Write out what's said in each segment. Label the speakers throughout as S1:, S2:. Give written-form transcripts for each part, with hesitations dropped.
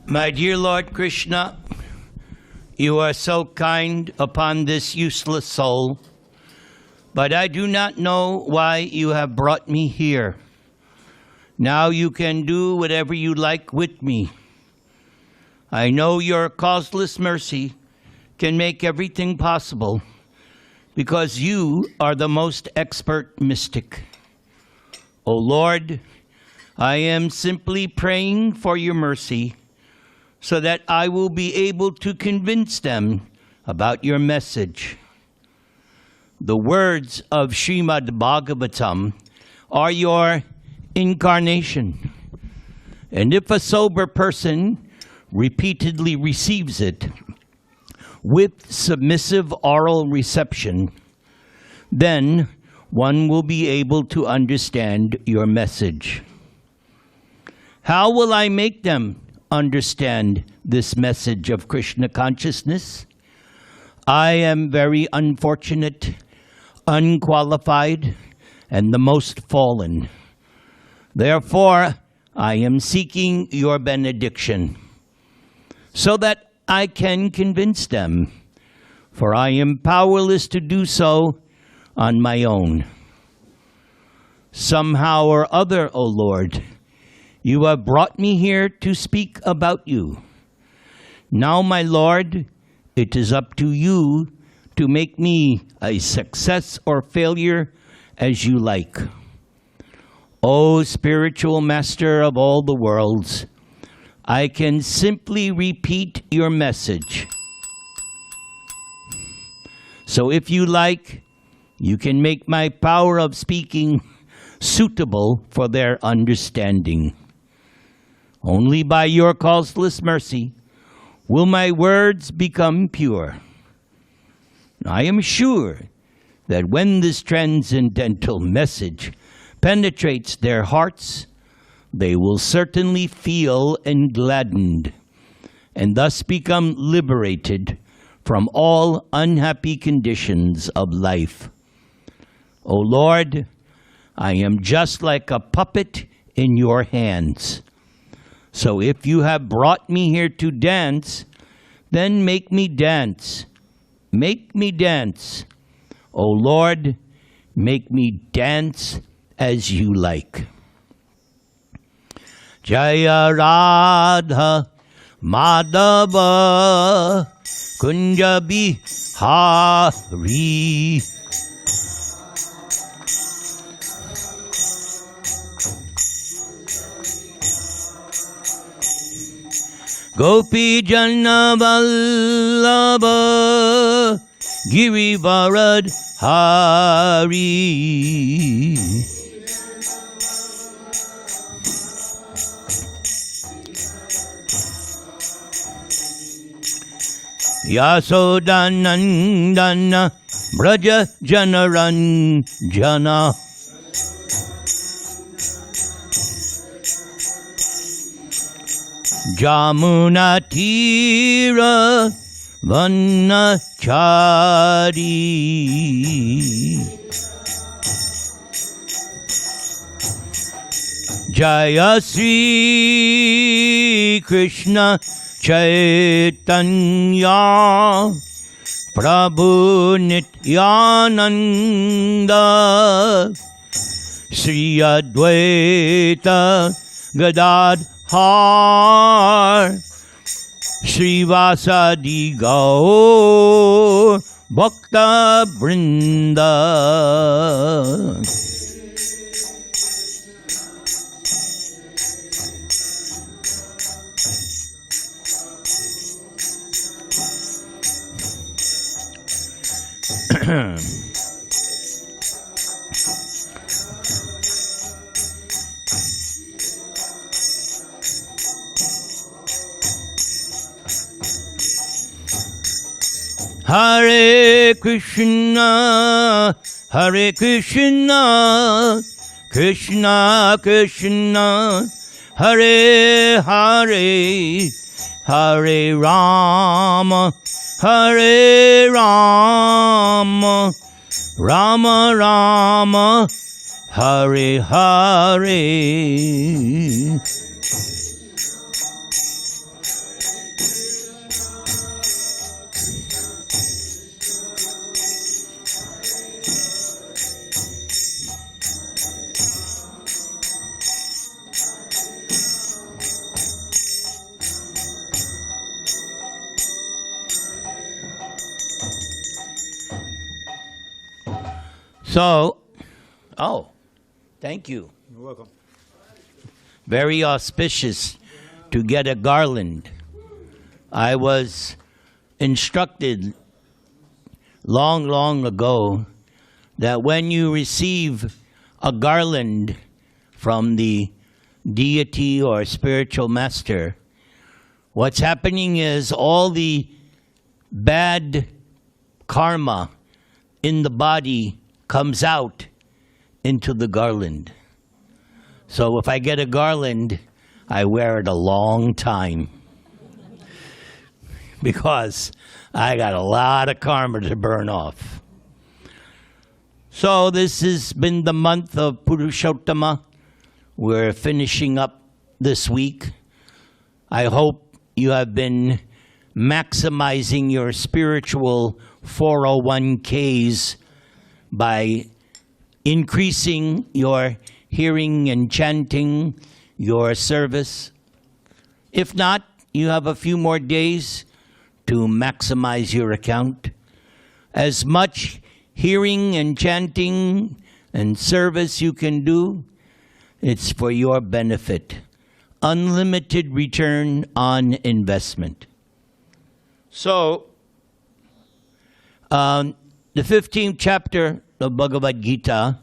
S1: My dear Lord Krishna, you are so kind upon this useless soul, but I do not know why you have brought me here. Now you can do whatever you like with me. I know your causeless mercy can make everything possible because you are the most expert mystic. O Lord, I am simply praying for your mercy so that I will be able to convince them about your message. The words of Srimad Bhagavatam are your incarnation. And if a sober person repeatedly receives it with submissive oral reception, then one will be able to understand your message. How will I make them understand this message of Krishna consciousness? I am very unfortunate, unqualified, and the most fallen. Therefore, I am seeking your benediction so that I can convince them, for I am powerless to do so on my own. Somehow or other, O Lord, you have brought me here to speak about you. Now, my Lord, it is up to you to make me a success or failure as you like. O spiritual master of all the worlds, I can simply repeat your message. So if you like, you can make my power of speaking suitable for their understanding. Only by your causeless mercy will my words become pure. I am sure that when this transcendental message penetrates their hearts, they will certainly feel engladdened and thus become liberated from all unhappy conditions of life. O Lord, I am just like a puppet in your hands. So if you have brought me here to dance, then make me dance. Make me dance. O Lord, make me dance as you like. Jaya Radha Madhava Kunja Bihari. Gopi Jana Vallabha Girivarad Hari. Yasodanandana Braja Janaranjana. Jamuna Tira Vanachari. Jaya Sri Krishna Chaitanya Prabhu Nityananda Sri Advaita Gadadhar Srivasadi Gaur Bhakta Vrinda. Hare Krishna, Hare Krishna, Krishna Krishna, Hare Hare, Hare Rama, Hare Rama, Rama Rama, Hare Hare. So, oh, thank you.
S2: You're welcome.
S1: Very auspicious to get a garland. I was instructed long, long ago that when you receive a garland from the deity or spiritual master, what's happening is all the bad karma in the body comes out into the garland. So if I get a garland, I wear it a long time because I got a lot of karma to burn off. So this has been the month of Purushottama. We're finishing up this week. I hope you have been maximizing your spiritual 401ks by increasing your hearing and chanting, your service. If not, you have a few more days to maximize your account. As much hearing and chanting and service you can do, it's for your benefit. Unlimited return on investment. So, the 15th chapter of Bhagavad-Gita,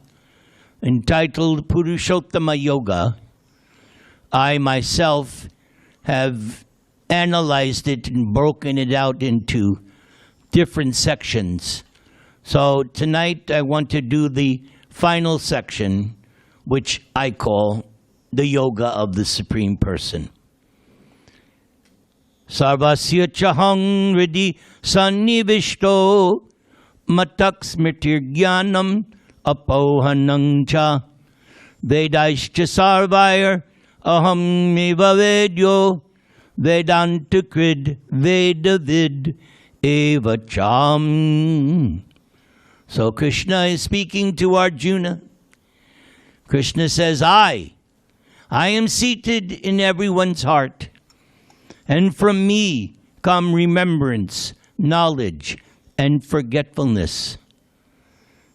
S1: entitled Purushottama Yoga, I myself have analyzed it and broken it out into different sections. So tonight I want to do the final section, which I call the Yoga of the Supreme Person. Sarvasya chahang ridi sannivishto matak smritir jnanam apohanang cha vedaischa sarvair aham eva vedyo vedanta krid vedavid eva cham. So Krishna is speaking to Arjuna. Krishna says, I am seated in everyone's heart, and from me come remembrance, knowledge, and forgetfulness.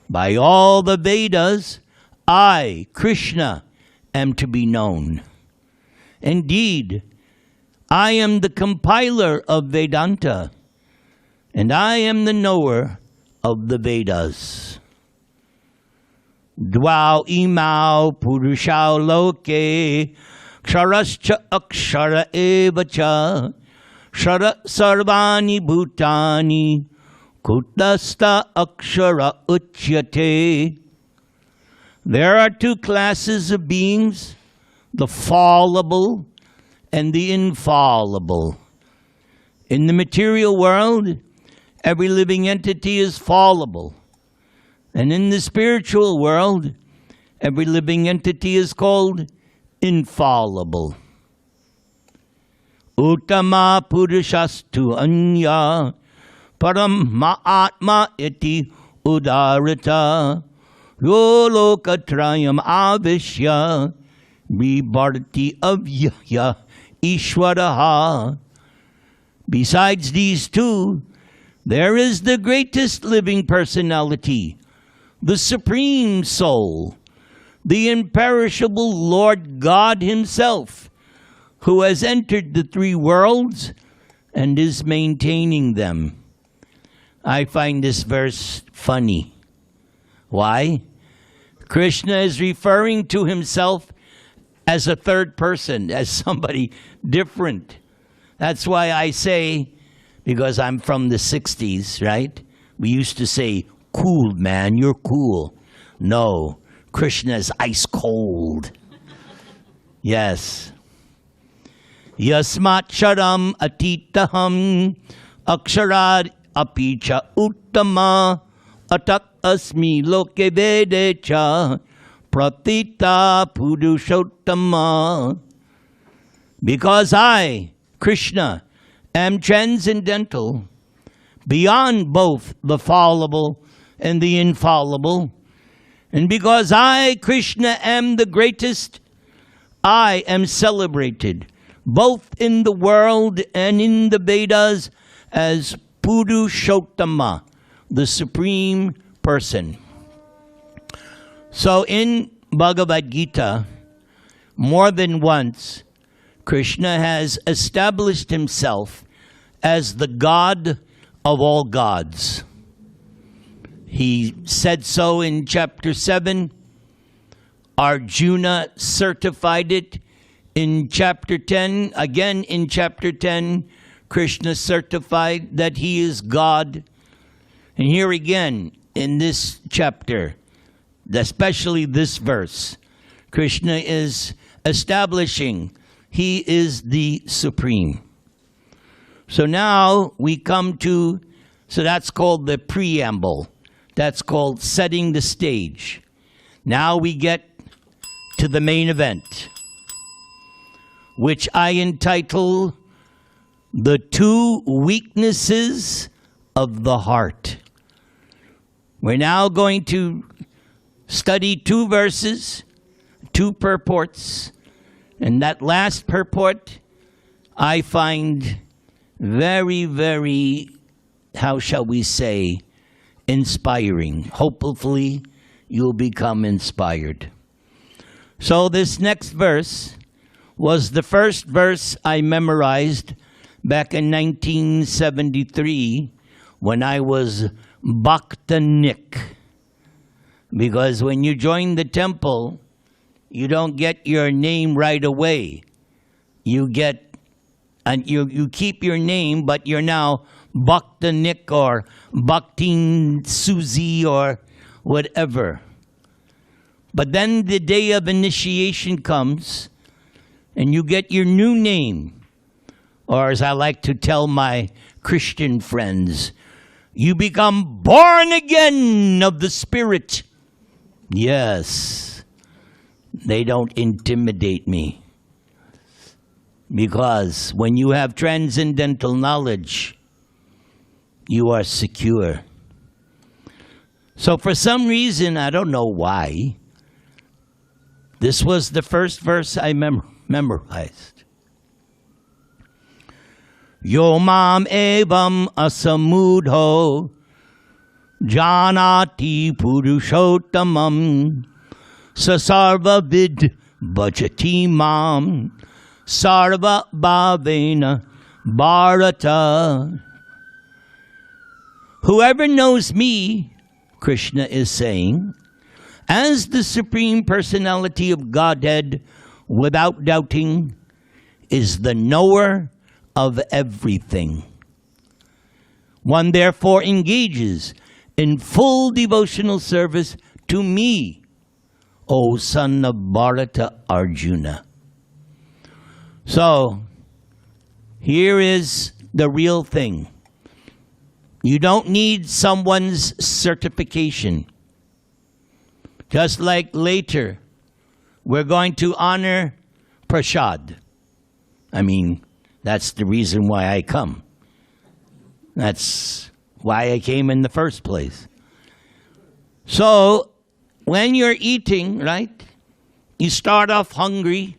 S1: By all the Vedas, I, Krishna, am to be known. Indeed, I am the compiler of Vedanta, and I am the knower of the Vedas. Dvau imau purushau loke ksharascha akshara evacha shara sarvani bhutani kutasta akshara uchyate. There are two classes of beings, the fallible and the infallible. In the material world, every living entity is fallible. And in the spiritual world, every living entity is called infallible. Uttama purushastu anya param ma'atma iti udarata yolokatrayam avishya vibharti avyaya ishwaraha. Besides these two, there is the greatest living personality, the Supreme Soul, the imperishable Lord God Himself, who has entered the three worlds and is maintaining them. I find this verse funny. Why? Krishna is referring to Himself as a third person, as somebody different. That's why I say, because I'm from the 60s, right? We used to say, cool, man, you're cool. No, Krishna is ice cold. Yes. Yasmat sharam atitaham aksharad apicha uttama atak asmi loke vedecha pratita purushottama. Because I, Krishna, am transcendental, beyond both the fallible and the infallible. And because I, Krishna, am the greatest, I am celebrated both in the world and in the Vedas as Purushottama, the Supreme Person. So in Bhagavad-Gita, more than once, Krishna has established himself as the God of all gods. He said so in chapter 7. Arjuna certified it in chapter 10. Again in chapter 10, Krishna certified that he is God. And here again in this chapter, especially this verse, Krishna is establishing he is the supreme. So now we come to, so that's called the preamble. That's called setting the stage. Now we get to the main event, which I entitle The Two Weaknesses of the Heart. We're now going to study two verses, two purports, and that last purport I find very, very, how shall we say, inspiring. Hopefully you'll become inspired. So this next verse was the first verse I memorized back in 1973 when I was Bhaktanik. Because when you join the temple, you don't get your name right away. You get, and you keep your name, but you're now Bhaktanik or Bhaktin Suzi or whatever. But then the day of initiation comes, and you get your new name. Or as I like to tell my Christian friends, you become born again of the Spirit. Yes, they don't intimidate me. Because when you have transcendental knowledge, you are secure. So for some reason, I don't know why, this was the first verse I memorized. Yo mam evam asamudho janati purushottamam sasarva vid bhajati mam sarva bhavena bharata. Whoever knows me, Krishna is saying, as the Supreme Personality of Godhead, without doubting, is the knower of everything. One therefore engages in full devotional service to me, O son of Bharata Arjuna. So, here is the real thing. You don't need someone's certification. Just like later, we're going to honor Prasad. I mean, that's the reason why I come. That's why I came in the first place. So, when you're eating, right, you start off hungry,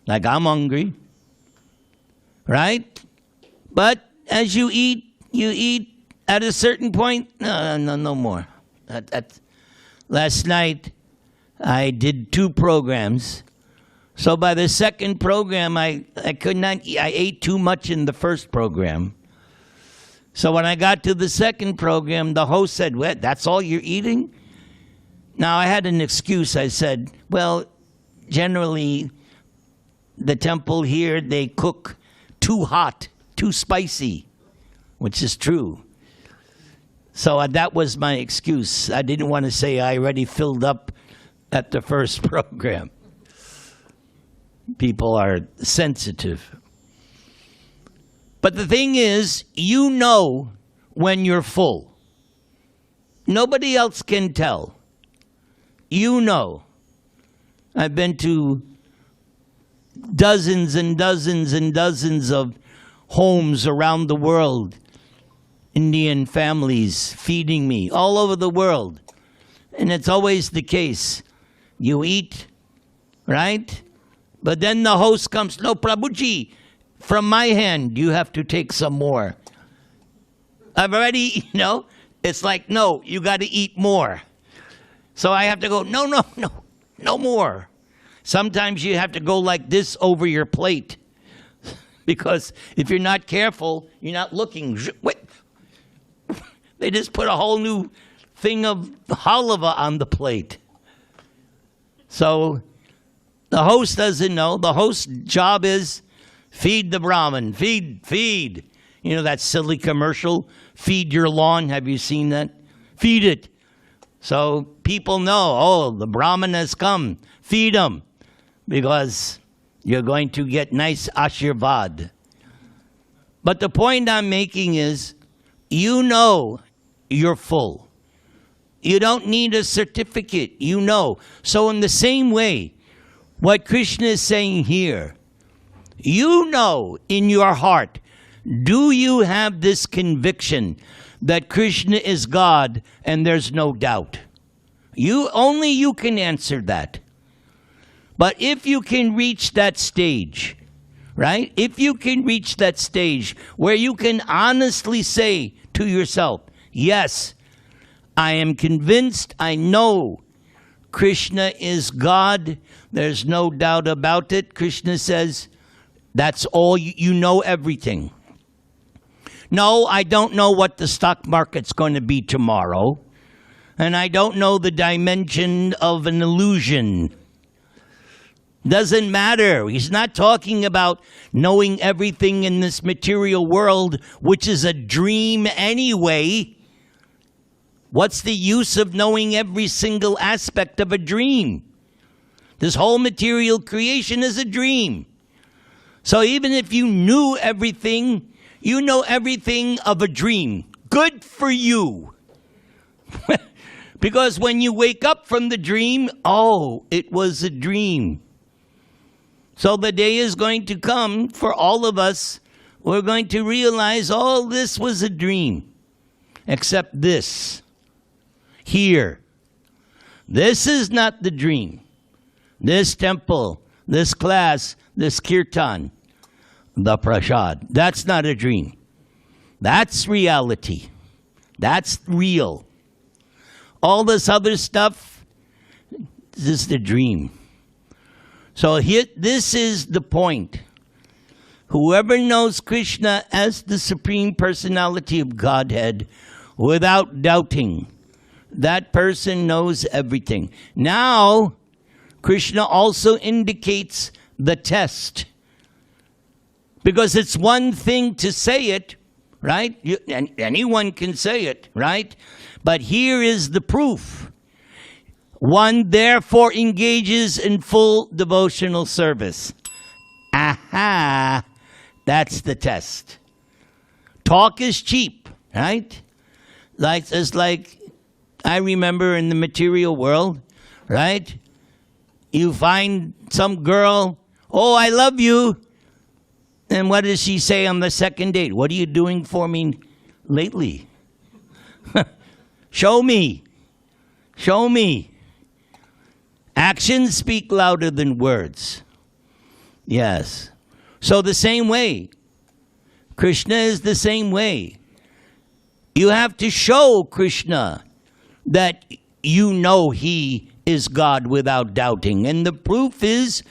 S1: like I'm hungry, right? But as you eat at a certain point, no more. Last night, I did 2 programs. So by the second program, I could not eat. I ate too much in the first program. So when I got to the second program, the host said, "What, that's all you're eating?" Now, I had an excuse. I said, well, generally, the temple here, they cook too hot, too spicy, which is true. So that was my excuse. I didn't want to say I already filled up at the first program. People are sensitive. But the thing is, you know when you're full. Nobody else can tell. You know. I've been to dozens and dozens and dozens of homes around the world. Indian families feeding me all over the world. And it's always the case. You eat, right? But then the host comes, "No, Prabhuji, from my hand, you have to take some more." I've already, it's like, no, you got to eat more. So I have to go, no, no, no, no more. Sometimes you have to go like this over your plate. Because if you're not careful, you're not looking. Wait. They just put a whole new thing of halava on the plate. So the host doesn't know. The host's job is feed the Brahmin. Feed. You know that silly commercial, feed your lawn? Have you seen that? Feed it. So people know, oh, the Brahmin has come. Feed him. Because you're going to get nice ashirvad. But the point I'm making is, you know you're full. You don't need a certificate. You know. So in the same way, what Krishna is saying here, you know in your heart, do you have this conviction that Krishna is God and there's no doubt? Only you can answer that. But if you can reach that stage, right? If you can reach that stage where you can honestly say to yourself, yes, I am convinced, I know Krishna is God. There's no doubt about it. Krishna says, that's all, you know everything. No, I don't know what the stock market's going to be tomorrow. And I don't know the dimension of an illusion. Doesn't matter. He's not talking about knowing everything in this material world, which is a dream anyway. What's the use of knowing every single aspect of a dream? This whole material creation is a dream. So even if you knew everything, you know everything of a dream. Good for you. Because when you wake up from the dream, oh, it was a dream. So the day is going to come for all of us. We're going to realize all this was a dream. Except this. Here. This is not the dream. This temple, this class, this kirtan, the prasad. That's not a dream. That's reality. That's real. All this other stuff, this is the dream. So here, this is the point. Whoever knows Krishna as the Supreme Personality of Godhead without doubting, that person knows everything. Now, Krishna also indicates the test. Because it's one thing to say it, right? Anyone can say it, right? But here is the proof. One therefore engages in full devotional service. Aha! That's the test. Talk is cheap, right? It's like I remember in the material world, right? You find some girl, oh, I love you. And what does she say on the second date? What are you doing for me lately? Show me. Show me. Actions speak louder than words. Yes. So the same way. Krishna is the same way. You have to show Krishna that you know He is God without doubting. And the proof is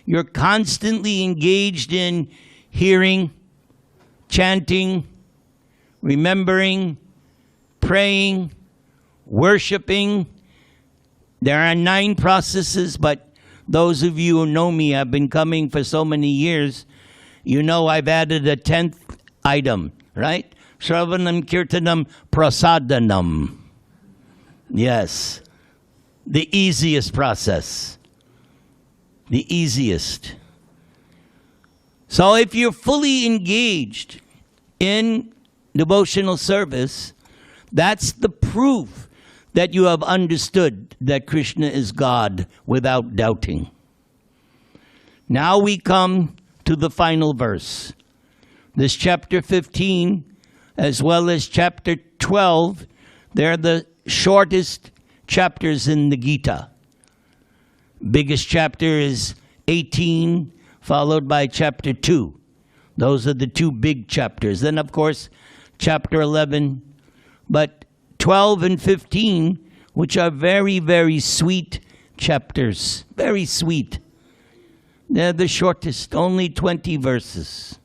S1: you're constantly engaged in hearing, chanting, remembering, praying, worshiping. There are 9 processes, but those of you who know me, I've been coming for so many years, you know I've added a 10th item, right? Shravanam Kirtanam Prasadanam. Yes. The easiest process. The easiest. So if you're fully engaged in devotional service, that's the proof that you have understood that Krishna is God without doubting. Now we come to the final verse. This chapter 15, as well as chapter 12, they're the shortest chapters in the Gita. Biggest chapter is 18, followed by chapter 2. Those are the 2 big chapters. Then, of course, chapter 11. But 12 and 15 which are very, very sweet chapters. Very sweet. They're the shortest, only 20 verses.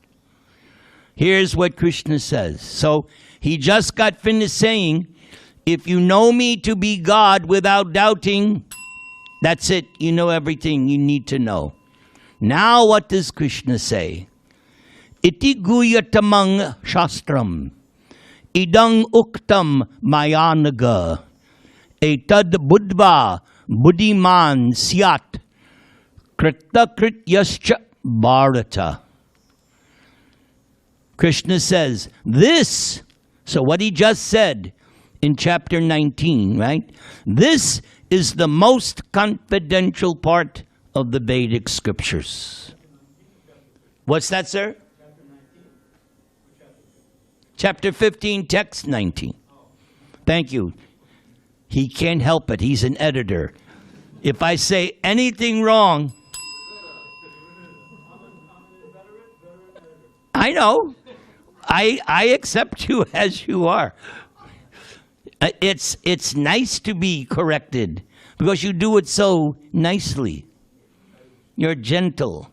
S1: Here's what Krishna says. So he just got finished saying, if you know me to be God without doubting, that's it. You know everything you need to know. Now what does Krishna say? Iti guyatamang shastram, idang uktam mayanaga, etad buddha buddhiman syat, krita krityascha bharata. Krishna says, this, so what he just said in chapter 19, right? This is the most confidential part of the Vedic scriptures. What's that, sir? Chapter 15, text 19. Thank you. He can't help it. He's an editor. If I say anything wrong, I know. I accept you as you are. It's nice to be corrected because you do it so nicely. You're gentle.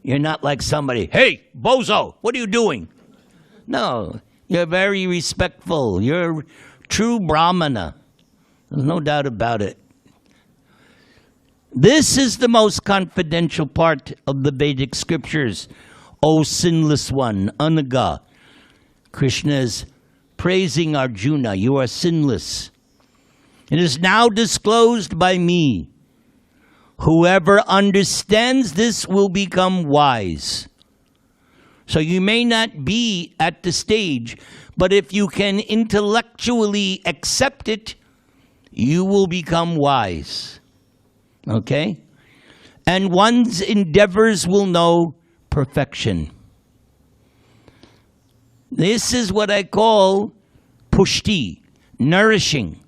S1: You're not like somebody, hey, bozo, what are you doing? No, you're very respectful. You're true Brahmana. There's no doubt about it. This is the most confidential part of the Vedic scriptures. O sinless one, Anaga. Krishna is praising Arjuna. You are sinless. It is now disclosed by me. Whoever understands this will become wise. So you may not be at the stage, but if you can intellectually accept it, you will become wise. Okay? And one's endeavors will know perfection. This is what I call pushti, nourishing.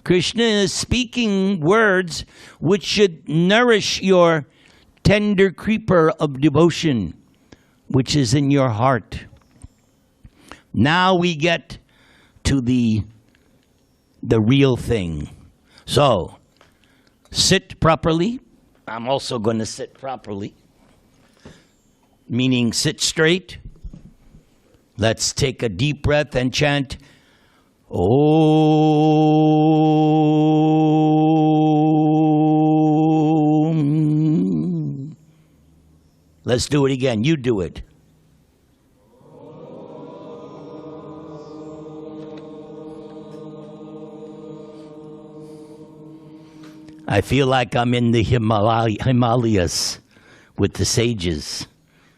S1: Krishna is speaking words which should nourish your tender creeper of devotion, which is in your heart. Now we get to the real thing. So, sit properly. I'm also going to sit properly, meaning sit straight. Let's take a deep breath and chant, Om. Let's do it again. You do it. I feel like I'm in the Himalayas with the sages.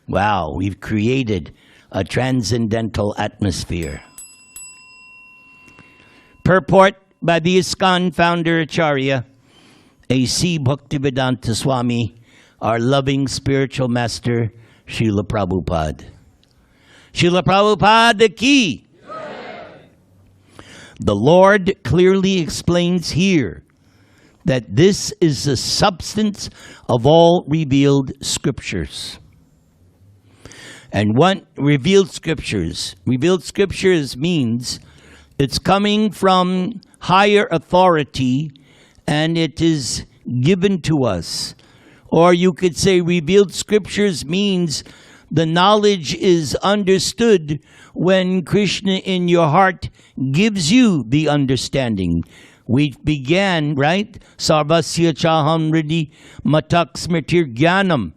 S1: Wow, we've created a transcendental atmosphere. Purport by the ISKCON founder Acharya, A.C. Bhaktivedanta Swami, our loving spiritual master, Srila Prabhupada. Srila Prabhupada ki. The Lord clearly explains here that this is the substance of all revealed scriptures. And what revealed scriptures? Revealed scriptures means it's coming from higher authority and it is given to us. Or you could say revealed scriptures means the knowledge is understood when Krishna in your heart gives you the understanding. We began, right? Sarvasya chaham hridi matak smritir jnanam.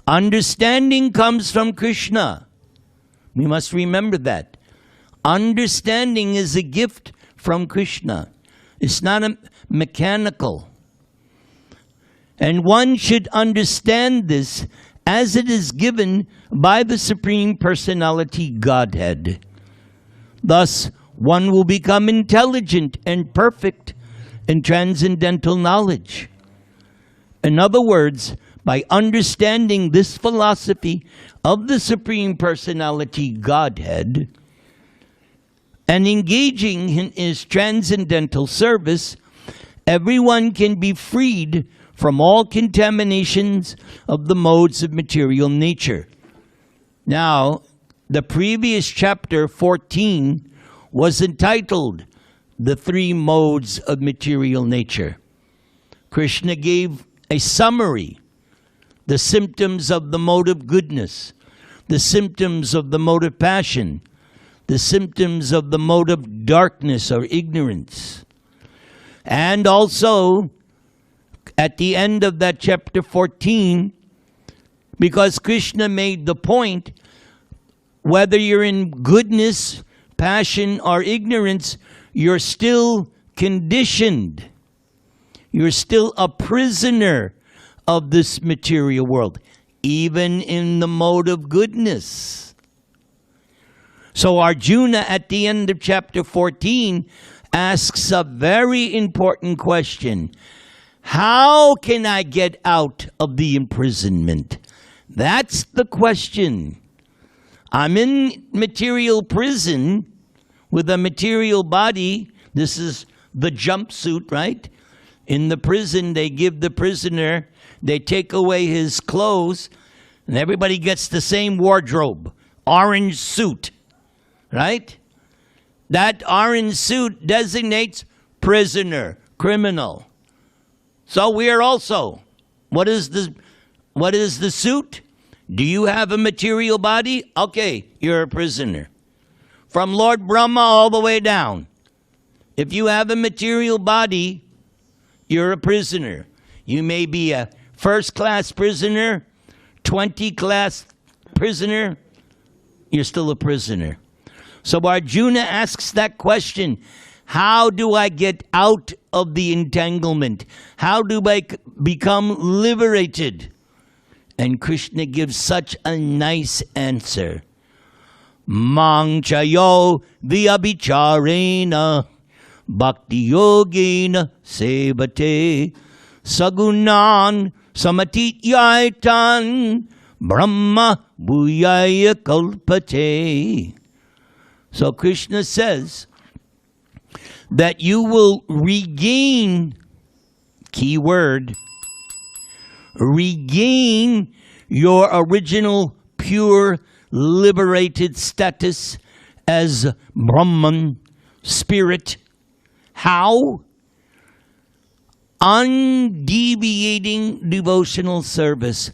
S1: Understanding comes from Krishna. We must remember that. Understanding is a gift from Krishna. It's not mechanical. And one should understand this as it is given by the Supreme Personality Godhead. Thus, one will become intelligent and perfect in transcendental knowledge. In other words, by understanding this philosophy of the Supreme Personality Godhead and engaging in his transcendental service, everyone can be freed from all contaminations of the modes of material nature. Now, the previous chapter 14 was entitled the three modes of material nature. Krishna gave a summary, the symptoms of the mode of goodness, the symptoms of the mode of passion, the symptoms of the mode of darkness or ignorance. And also, at the end of that chapter 14, because Krishna made the point, whether you're in goodness, passion, or ignorance, you're still conditioned. You're still a prisoner of this material world, even in the mode of goodness. So Arjuna, at the end of chapter 14, asks a very important question. How can I get out of the imprisonment? That's the question. I'm in material prison with a material body. This is the jumpsuit, right? In the prison, they give the prisoner, they take away his clothes, and everybody gets the same wardrobe, orange suit, right? That orange suit designates prisoner, criminal. So we are also. What is the suit? Do you have a material body? Okay, you're a prisoner. From Lord Brahma all the way down. If you have a material body, you're a prisoner. You may be a first-class prisoner, 20-class prisoner, you're still a prisoner. So Arjuna asks that question, how do I get out of the entanglement? How do I become liberated? And Krishna gives such a nice answer. Mang chayo vyabhicharena bhakti yogena sevate sagunan samatityaitan brahma bhuyaya kalpate. So Krishna says that you will regain, key word, regain your original pure liberated status as Brahman, spirit. How? Undeviating devotional service,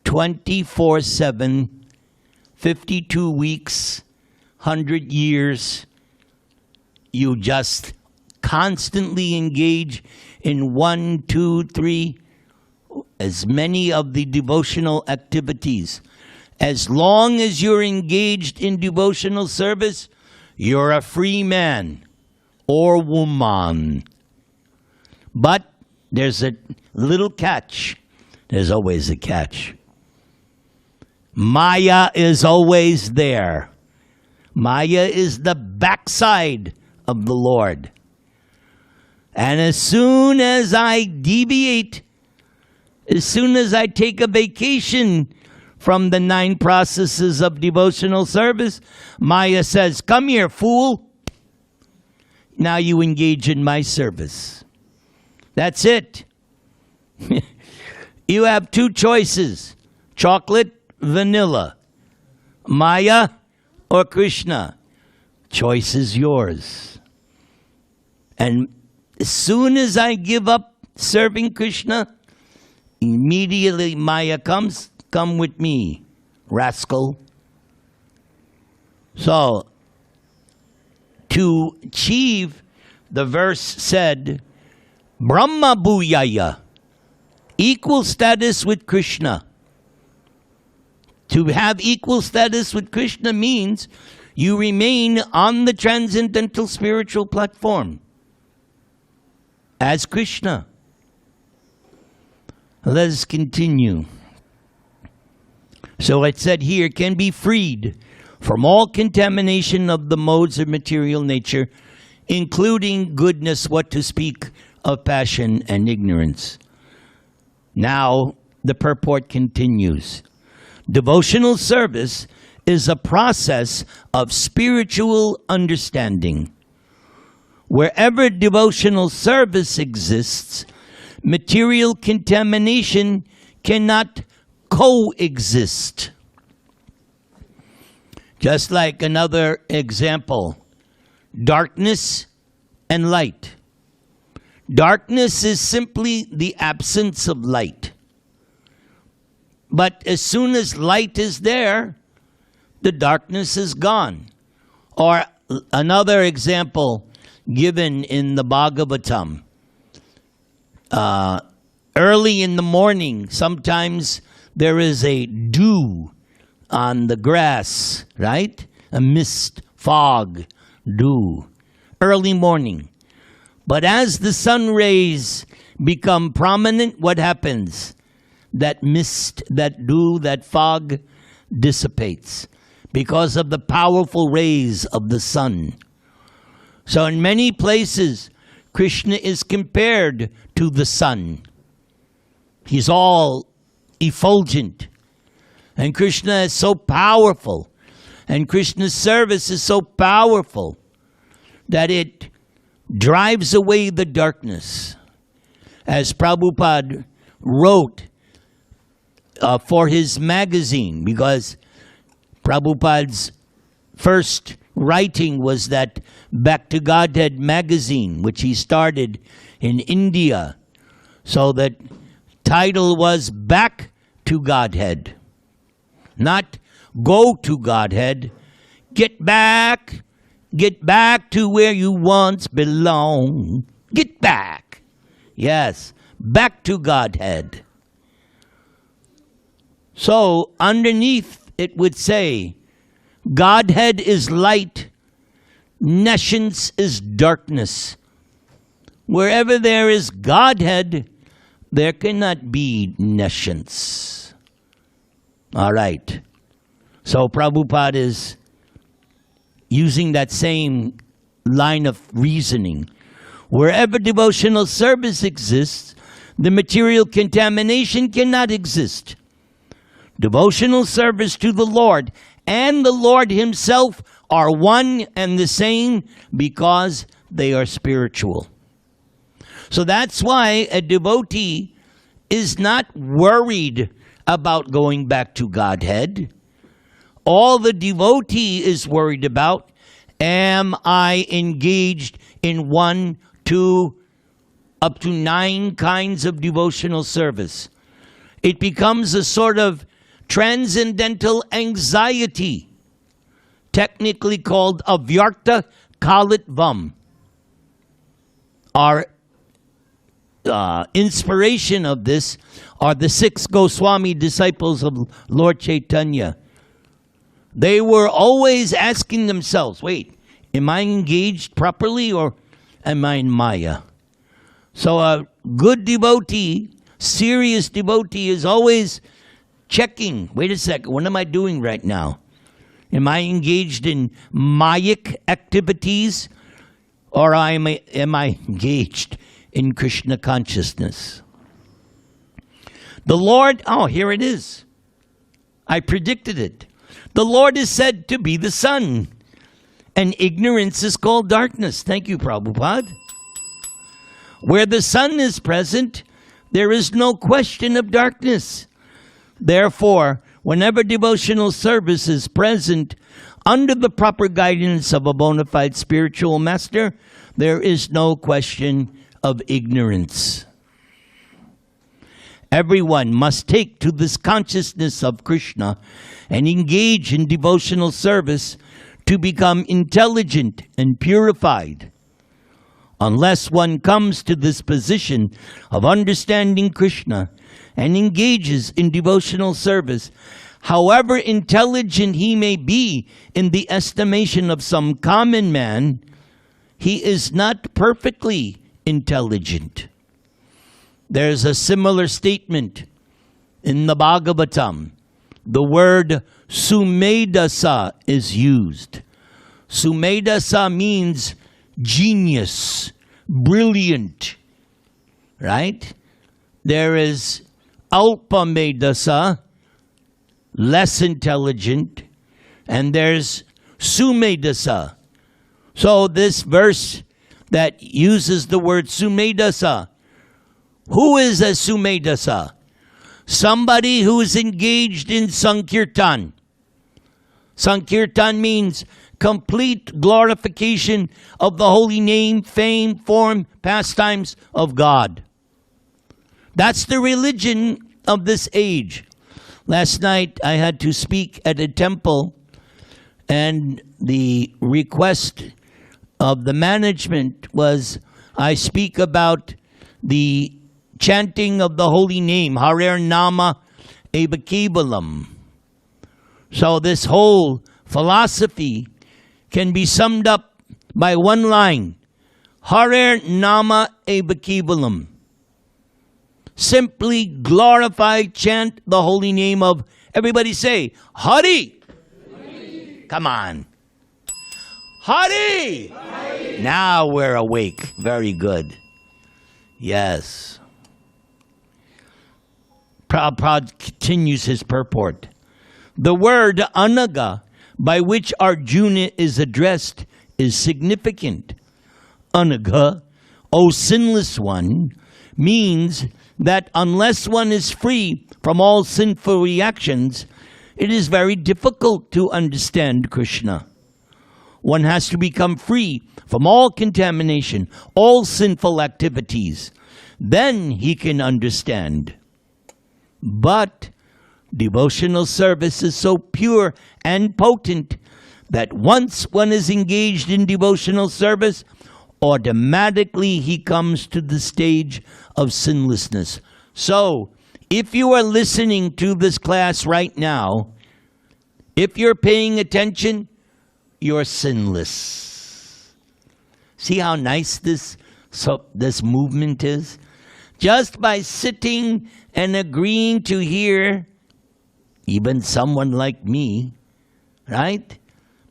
S1: 24/7, 52 weeks, 100 years. You just constantly engage in 1, 2, 3, as many of the devotional activities. As long as you're engaged in devotional service, you're a free man or woman. But there's a little catch. There's always a catch. Maya is always there. Maya is the backside of the Lord. And as soon as I deviate, as soon as I take a vacation from the 9 processes of devotional service, Maya says, come here, fool. Now you engage in my service. That's it. You have 2 choices, chocolate, vanilla, Maya or Krishna. Choice is yours. And as soon as I give up serving Krishna, immediately Maya comes, come with me, rascal. So, to achieve, the verse said, Brahma Bhuyaya, equal status with Krishna. To have equal status with Krishna means you remain on the transcendental spiritual platform as Krishna. Let us continue. So it said here, can be freed from all contamination of the modes of material nature, including goodness, what to speak of passion and ignorance. Now, the purport continues. Devotional service is a process of spiritual understanding. Wherever devotional service exists, material contamination cannot coexist. Just like another example, darkness and light. Darkness is simply the absence of light. But as soon as light is there, the darkness is gone. Or another example given in the Bhagavatam. Early in the morning, sometimes there is a dew on the grass, right? A mist, fog, dew. Early morning. But as the sun rays become prominent, what happens? That mist, that dew, that fog dissipates because of the powerful rays of the sun. So in many places, Krishna is compared to the sun. He's all effulgent. And Krishna is so powerful. And Krishna's service is so powerful that it drives away the darkness. As Prabhupada wrote for his magazine, because Prabhupada's first writing was that Back to Godhead magazine, which he started in India. So the title was Back to Godhead. Not Go to Godhead. Get back to where you once belonged. Get back. Yes, back to Godhead. So underneath it would say, Godhead is light, nescience is darkness. Wherever there is Godhead, there cannot be nescience. All right. So Prabhupada is using that same line of reasoning. Wherever devotional service exists, the material contamination cannot exist. Devotional service to the Lord and the Lord himself are one and the same because they are spiritual. So that's why a devotee is not worried about going back to Godhead. All the devotee is worried about, am I engaged in 1, 2, up to 9 kinds of devotional service? It becomes a sort of transcendental anxiety, technically called avyarta kalitvam. Our inspiration of this are the 6 Goswami disciples of Lord Chaitanya. They were always asking themselves, wait, am I engaged properly or am I in Maya? So a good devotee, serious devotee is always checking, wait a second, what am I doing right now? Am I engaged in Mayic activities or am I engaged in Krishna consciousness? The Lord, oh, here it is. I predicted it. The Lord is said to be the sun, and ignorance is called darkness. Thank you, Prabhupada. Where the sun is present, there is no question of darkness. Therefore, whenever devotional service is present under the proper guidance of a bona fide spiritual master, there is no question of ignorance. Everyone must take to this consciousness of Krishna and engage in devotional service to become intelligent and purified. Unless one comes to this position of understanding Krishna and engages in devotional service, however intelligent he may be in the estimation of some common man, he is not perfectly intelligent. There's a similar statement in the Bhagavatam. The word sumedasa is used. Sumedasa means genius, brilliant, right? There is alpamedasa, less intelligent, and there's sumedasa. So this verse that uses the word sumedasa, who is a sumedasa? Somebody who is engaged in sankirtan. Sankirtan means complete glorification of the holy name, fame, form, pastimes of God. That's the religion of this age. Last night I had to speak at a temple, and the request of the management was I speak about the chanting of the holy name, Harer Nama Evakebalam. So this whole philosophy can be summed up by one line, Harer Nama Evakebalam. Simply glorify, chant the holy name of, everybody say, Hari. Hari. Come on. Hari. Hari. Now we're awake. Very good. Yes. Prabhupada continues his purport. The word anaga, by which Arjuna is addressed, is significant. Anaga, O sinless one, means that unless one is free from all sinful reactions, it is very difficult to understand Krishna. One has to become free from all contamination, all sinful activities. Then he can understand. But devotional service is so pure and potent that once one is engaged in devotional service, automatically he comes to the stage of sinlessness. So, if you are listening to this class right now, if you're paying attention, you're sinless. See how nice this movement is? Just by sitting and agreeing to hear even someone like me, right?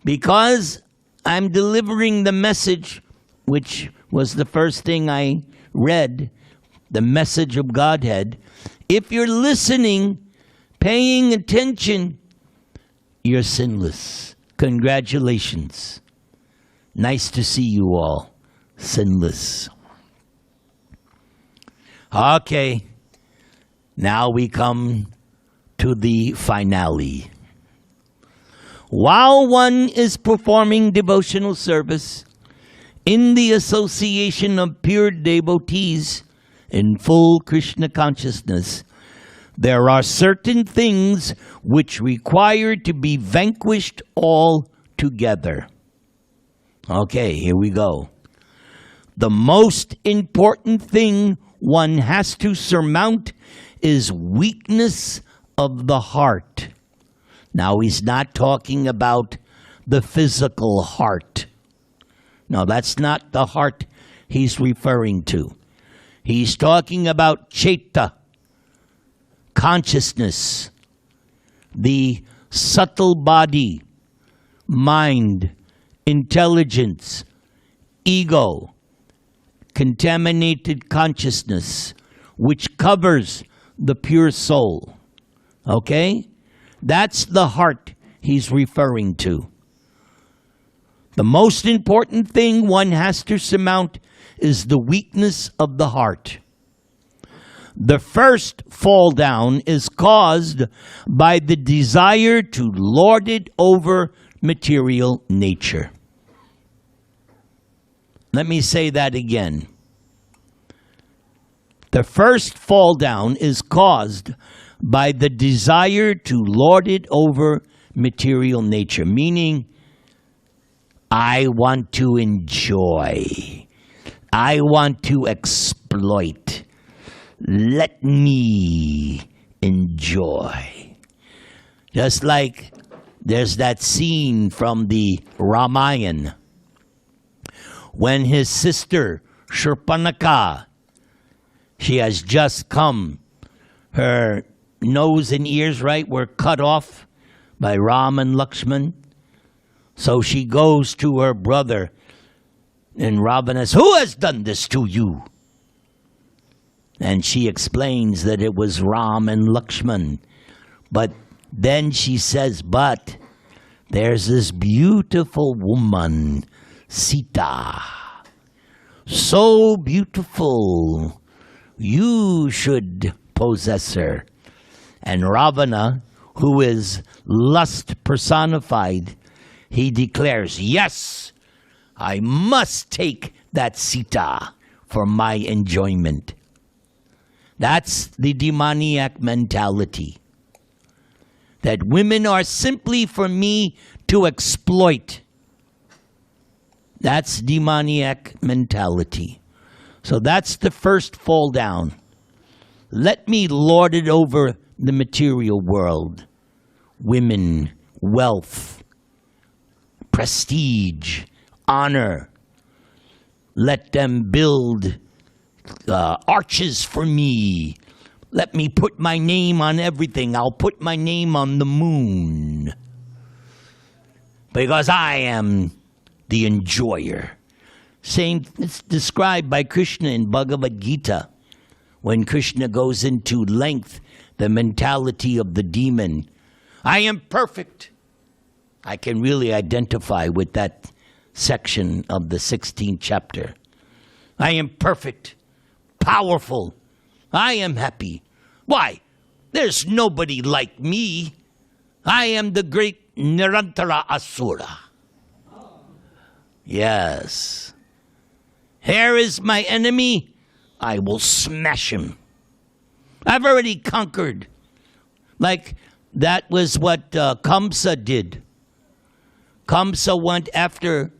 S1: Because I'm delivering the message, which was the first thing I read, the message of Godhead. If you're listening, paying attention, you're sinless. Congratulations. Nice to see you all sinless. Okay, now we come to the finale. While one is performing devotional service in the association of pure devotees in full Krishna consciousness, there are certain things which require to be vanquished altogether. Okay, here we go. The most important thing one has to surmount is weakness of the heart. Now, he's not talking about the physical heart. No, that's not the heart he's referring to. He's talking about chaita, consciousness, the subtle body, mind, intelligence, ego, contaminated consciousness, which covers the pure soul. Okay? That's the heart he's referring to. The most important thing one has to surmount is the weakness of the heart. The first fall down is caused by the desire to lord it over material nature. Let me say that again. The first fall down is caused by the desire to lord it over material nature, meaning I want to enjoy. I want to exploit. Let me enjoy. Just like there's that scene from the Ramayana when his sister Shurpanakha, she has just come, her nose and ears, right, were cut off by Ram and Lakshman. So she goes to her brother, and Ravana says, "Who has done this to you?" And she explains that it was Ram and Lakshman. But then she says, but there's this beautiful woman, Sita. So beautiful. You should possess her. And Ravana, who is lust personified, he declares, yes, I must take that Sita for my enjoyment. That's the demoniac mentality. That women are simply for me to exploit. That's demoniac mentality. So that's the first fall down. Let me lord it over the material world. Women, wealth, prestige, honor. Let them build arches for me. Let me put my name on everything. I'll put my name on the moon. Because I am the enjoyer. Same, it's described by Krishna in Bhagavad-Gita. When Krishna goes into length, the mentality of the demon. I am perfect. I can really identify with that section of the 16th chapter. I am perfect, powerful. I am happy. Why? There's nobody like me. I am the great Nirantara Asura. Yes. Here is my enemy. I will smash him. I've already conquered. Like that was what Kamsa did. Kamsa went after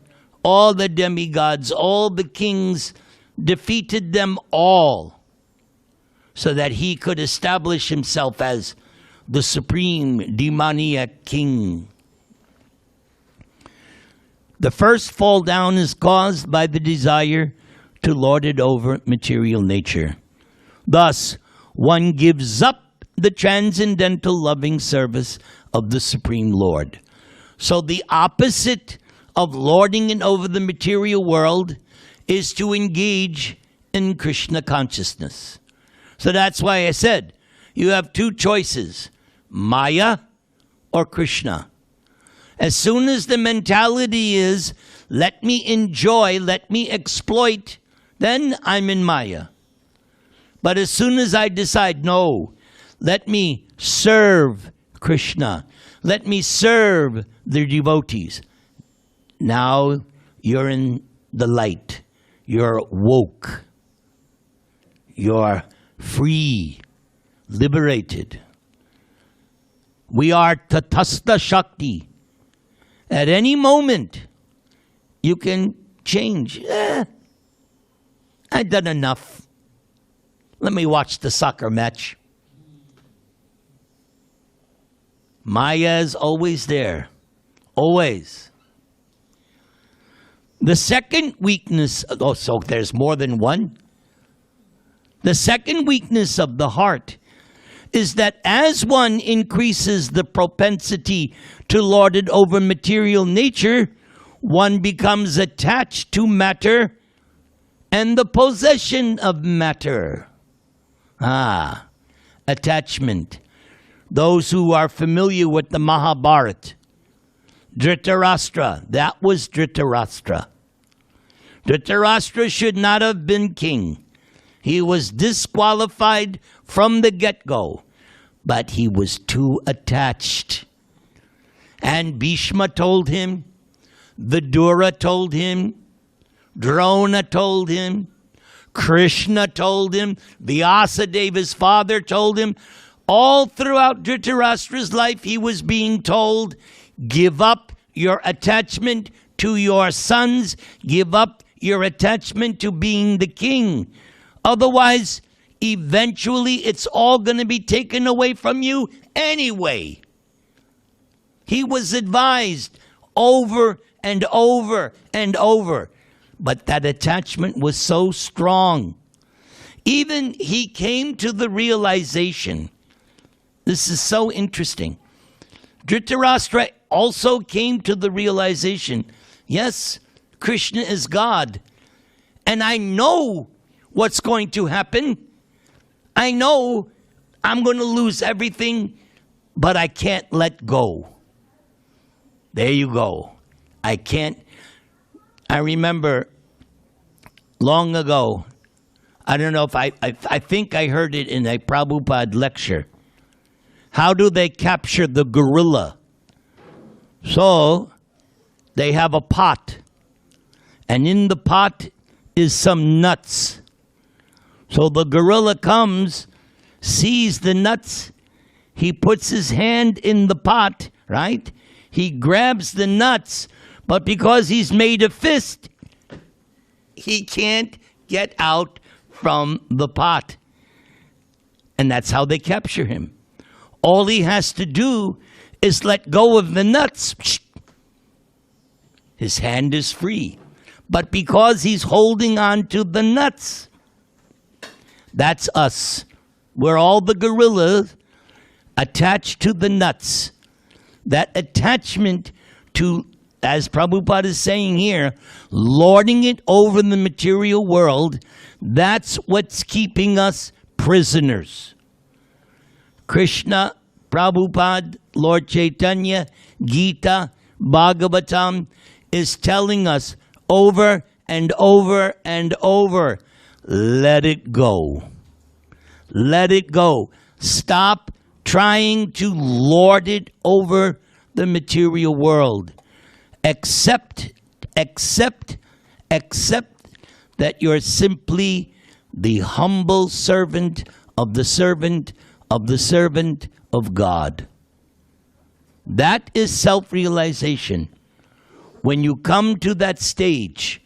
S1: all the demigods, all the kings, defeated them all, so that he could establish himself as the supreme demoniac king. The first fall down is caused by the desire to lord it over material nature. Thus, one gives up the transcendental loving service of the Supreme Lord. So the opposite of lording it over the material world is to engage in Krishna consciousness. So that's why I said, you have two choices, Maya or Krishna. As soon as the mentality is, let me enjoy, let me exploit, then I'm in Maya. But as soon as I decide, no, let me serve Krishna, let me serve the devotees, now you're in the light, you're woke, you're free, liberated. We are Tatastha Shakti. At any moment, you can change. I've done enough. Let me watch the soccer match. Maya is always there. Always. The second weakness, so there's more than one. The second weakness of the heart is that as one increases the propensity to lord it over material nature, one becomes attached to matter and the possession of matter. Attachment. Those who are familiar with the Mahabharata, Dhritarashtra, that was Dhritarashtra. Dhritarashtra should not have been king. He was disqualified from the get-go, but he was too attached. And Bhishma told him, Vidura told him, Drona told him, Krishna told him, Vyasadeva, his father, told him. All throughout Dhritarashtra's life, he was being told, give up your attachment to your sons, give up your attachment to being the king. Otherwise, eventually, it's all going to be taken away from you anyway. He was advised over and over and over. But that attachment was so strong. Even he came to the realization, this is so interesting. Dhritarashtra also came to the realization, yes, Krishna is God. And I know what's going to happen. I know I'm going to lose everything, but I can't let go. There you go. I can't. I remember long ago, I don't know if I think I heard it in a Prabhupada lecture, How do they capture the gorilla? So they have a pot, and in the pot is some nuts. So the gorilla comes, sees the nuts, he puts his hand in the pot, right? He grabs the nuts, but because he's made a fist, he can't get out from the pot. And that's how they capture him. All he has to do is let go of the nuts. His hand is free. But because he's holding on to the nuts, that's us. We're all the gorillas attached to the nuts. That attachment to, as Prabhupada is saying here, lording it over the material world, that's what's keeping us prisoners. Krishna, Prabhupada, Lord Chaitanya, Gita, Bhagavatam is telling us over and over and over, let it go. Let it go. Stop trying to lord it over the material world. Accept that you're simply the humble servant of the servant of the servant of God. That is self-realization. When you come to that stage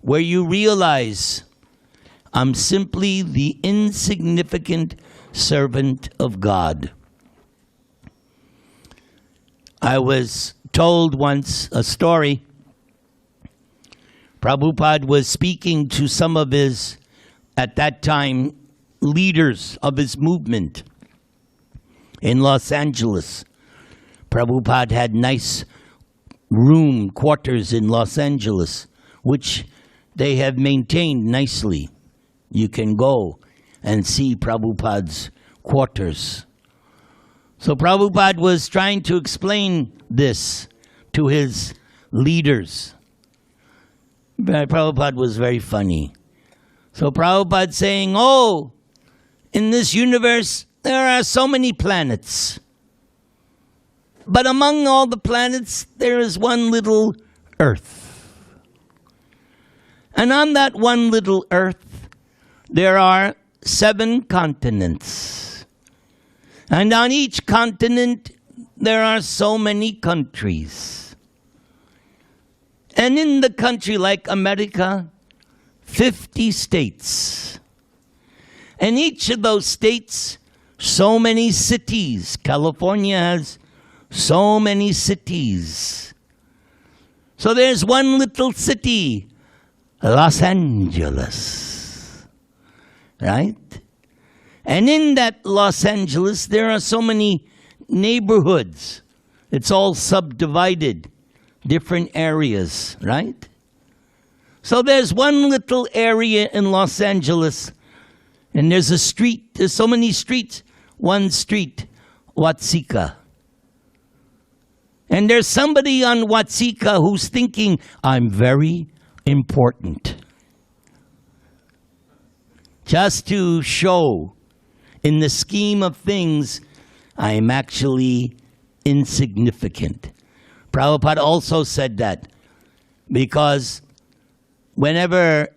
S1: where you realize, I'm simply the insignificant servant of God. I was told once a story. Prabhupada was speaking to some of his, at that time, leaders of his movement in Los Angeles. Prabhupada had nice room quarters in Los Angeles, which they have maintained nicely. You can go and see Prabhupada's quarters. So Prabhupada was trying to explain this to his leaders. Prabhupada was very funny. So Prabhupada saying, oh, in this universe, there are so many planets. But among all the planets, there is one little Earth. And on that one little Earth, there are 7 continents. And on each continent, there are so many countries. And in the country like America, 50 states. And each of those states, so many cities. California has so many cities. So there's one little city, Los Angeles, right? And in that Los Angeles, there are so many neighborhoods. It's all subdivided, different areas, right? So there's one little area in Los Angeles, and there's a street, there's so many streets. One street, Watsika. And there's somebody on Watsika who's thinking, I'm very important. Just to show, in the scheme of things, I am actually insignificant. Prabhupada also said that because whenever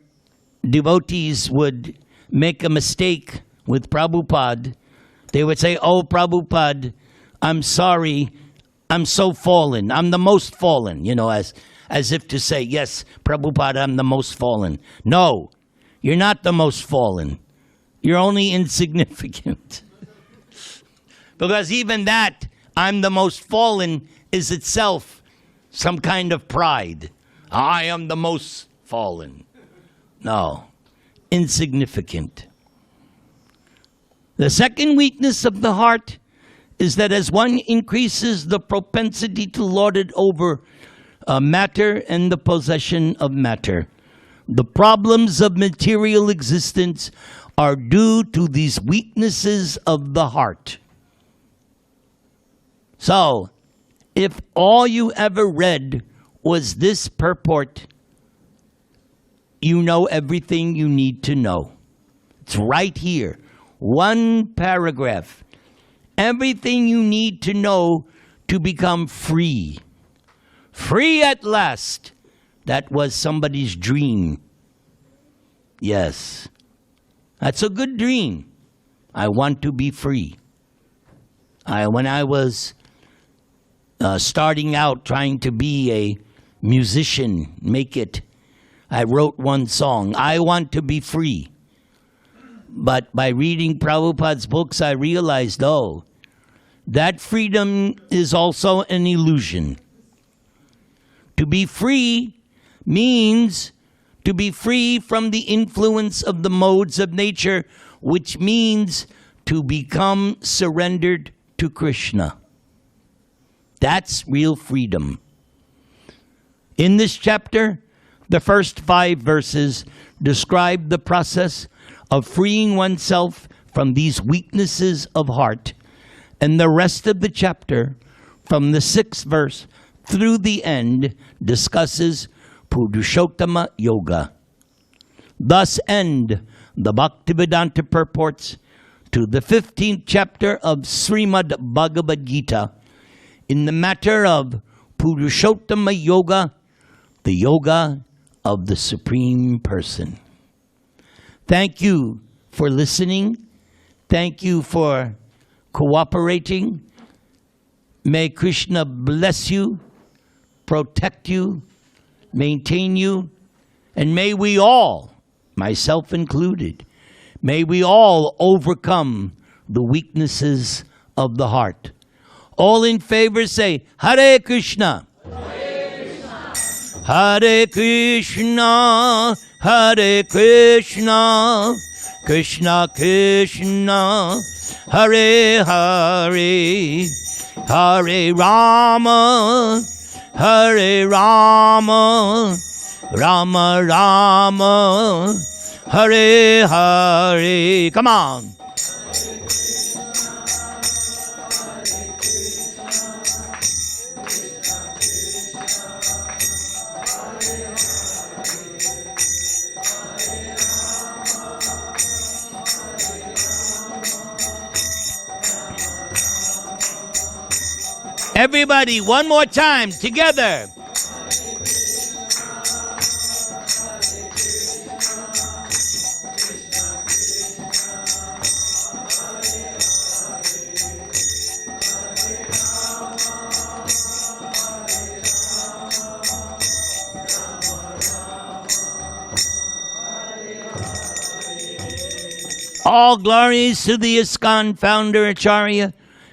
S1: devotees would make a mistake with Prabhupada, they would say, oh, Prabhupada, I'm sorry, I'm so fallen. I'm the most fallen, as if to say, yes, Prabhupada, I'm the most fallen. No, you're not the most fallen. You're only insignificant. Because even that, I'm the most fallen, is itself some kind of pride. I am the most fallen. No, insignificant. The second weakness of the heart is that as one increases the propensity to lord it over matter and the possession of matter, the problems of material existence are due to these weaknesses of the heart. So, if all you ever read was this purport, you know everything you need to know. It's right here. One paragraph. everything you need to know to become free. Free at last. That was somebody's dream. Yes. That's a good dream. I want to be free. When I was starting out trying to be a musician, I wrote one song, I want to be free. But by reading Prabhupada's books, I realized, that freedom is also an illusion. To be free means to be free from the influence of the modes of nature, which means to become surrendered to Krishna. That's real freedom. In this chapter, the first 5 verses describe the process of freeing oneself from these weaknesses of heart, and the rest of the chapter, from the 6th verse through the end, discusses Purushottama Yoga. Thus end the Bhaktivedanta purports to the 15th chapter of Srimad Bhagavad-Gita in the matter of Purushottama Yoga, the yoga of the Supreme Person. Thank you for listening. Thank you for cooperating. May Krishna bless you, protect you, maintain you, and may we all, myself included, may we all overcome the weaknesses of the heart. All in favor say, Hare Krishna. Hare Krishna, Hare Krishna, Krishna Krishna, Hare Hare, Hare Rama, Hare Rama, Rama Rama, Hare Hare. Come on. Everybody, one more time, together. All glories to the ISKCON founder Acharya,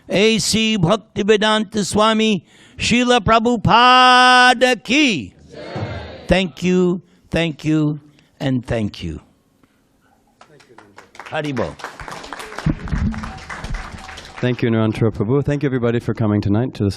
S1: A.C. Bhaktivedanta Swami, Srila Prabhupada ki. Thank you, and thank you. Haribol.
S2: Thank you, Nirantara Prabhu. Thank you, everybody, for coming tonight to this